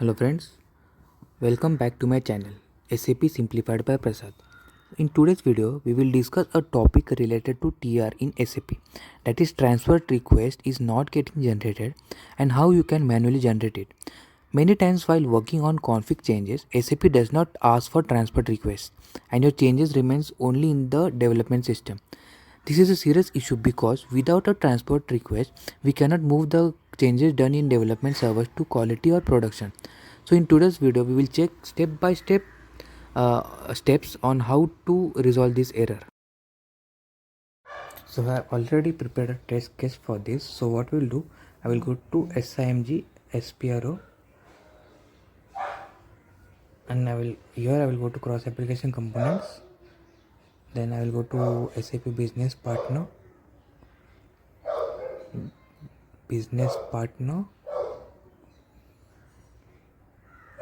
Hello friends, welcome back to my channel SAP Simplified by Prasad. In today's video, we will discuss a topic related to TR in SAP, that is transfer request is not getting generated and how you can manually generate it. Many times while working on config changes, SAP does not ask for transfer requests and your changes remains only in the development system. This is a serious issue because without a transport request, we cannot move the changes done in development servers to quality or production. So in today's video, we will check step by step steps on how to resolve this error. So I have already prepared a test case for this. So what we'll do, I will go to SIMG SPRO and I will go to cross application components. Then I will go to SAP business partner.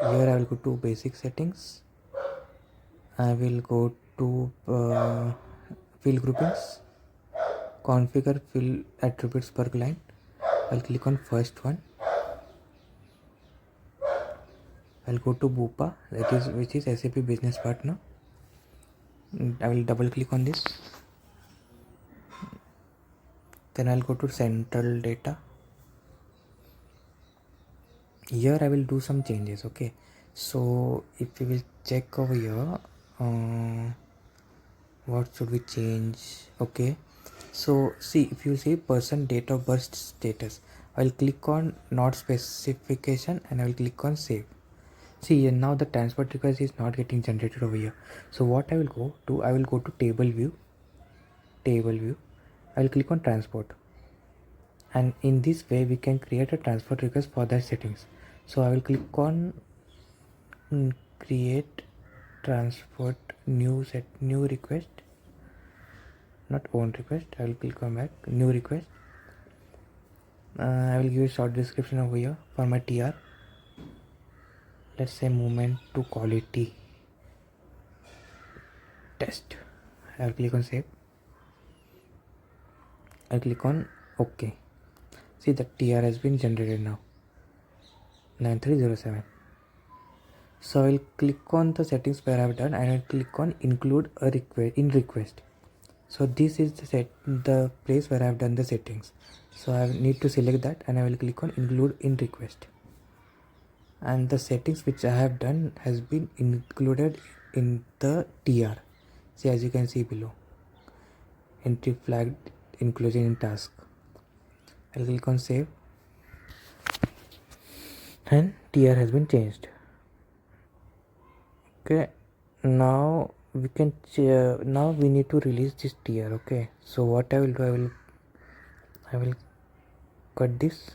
Here I will go to basic settings. I will go to field groupings, configure field attributes per client. I'll click on first one. I'll go to BUPA, which is SAP Business Partner. I will double click on this. Then I'll go to central data. Here I will do some changes. Okay, so if we will check over here, what should we change? Okay, so see, if you see person date of birth status, I'll click on not specification and I will click on save. See, and now the transport request is not getting generated over here. So what I will go to, I will go to table view. I will click on transport, and in this way we can create a transport request for that settings. So I will click on create transport new request, not own request. I will click on back new request. I will give a short description over here for my TR. Let's say movement to quality test. I will click on save. I will click on OK. See, the TR has been generated now, 9307. So I will click on the settings where I have done and I will click on include a request. So this is the place where I have done the settings. So I need to select that and I will click on include in request. And the settings which I have done has been included in the TR. See, as you can see below, entry flagged inclusion in task. I'll click on save and TR has been changed. Okay, now we can now we need to release this TR. Okay, so what I will do, I will cut this.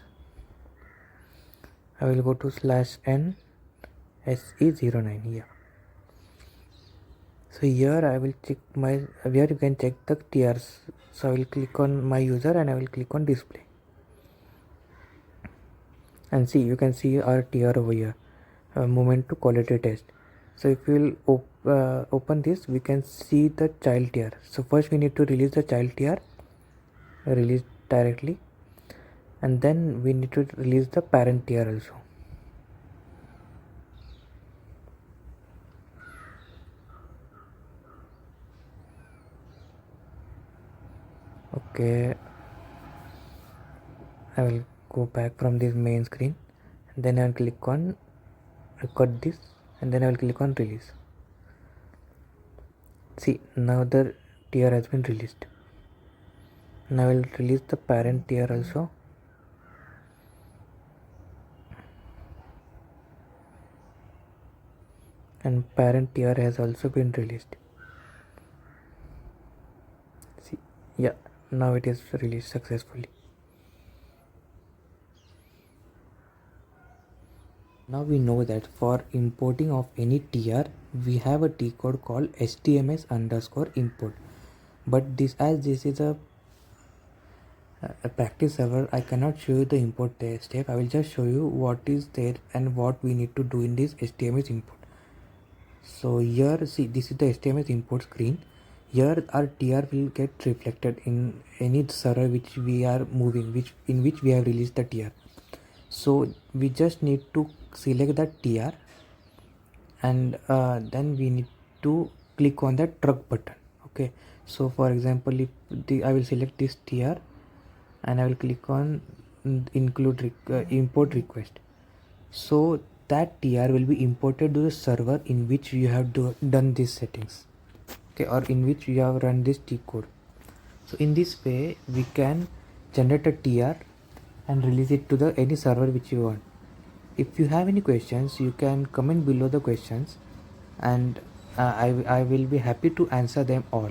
I will go to /n SE09 here. So here I will check here you can check the TRs. So I will click on my user and I will click on display. And see, you can see our TR over here, movement to quality test. So if we will open this, we can see the child TR. So first we need to release the child TR, release directly, and then we need to release the parent TR also. Okay, I will go back from this main screen and then I will click on record this and then I will click on release. See, now the TR has been released. Now I will release the parent TR also. And parent TR has also been released. See, yeah, now it is released successfully. Now we know that for importing of any TR, we have a T code called HTMS_import. But this is a practice server, I cannot show you the import step. I will just show you what is there and what we need to do in this HTMS import. So here, see, this is the HTMS import screen. Here our TR will get reflected in any server which we are moving, in which we have released the TR. So we just need to select the TR, and then we need to click on the truck button. Okay, so for example, if I will select this TR and I will click on import request. So that TR will be imported to the server in which you have done these settings, okay, or in which you have run this T code. So in this way we can generate a TR and release it to the any server which you want. If you have any questions, you can comment below the questions, and I will be happy to answer them all.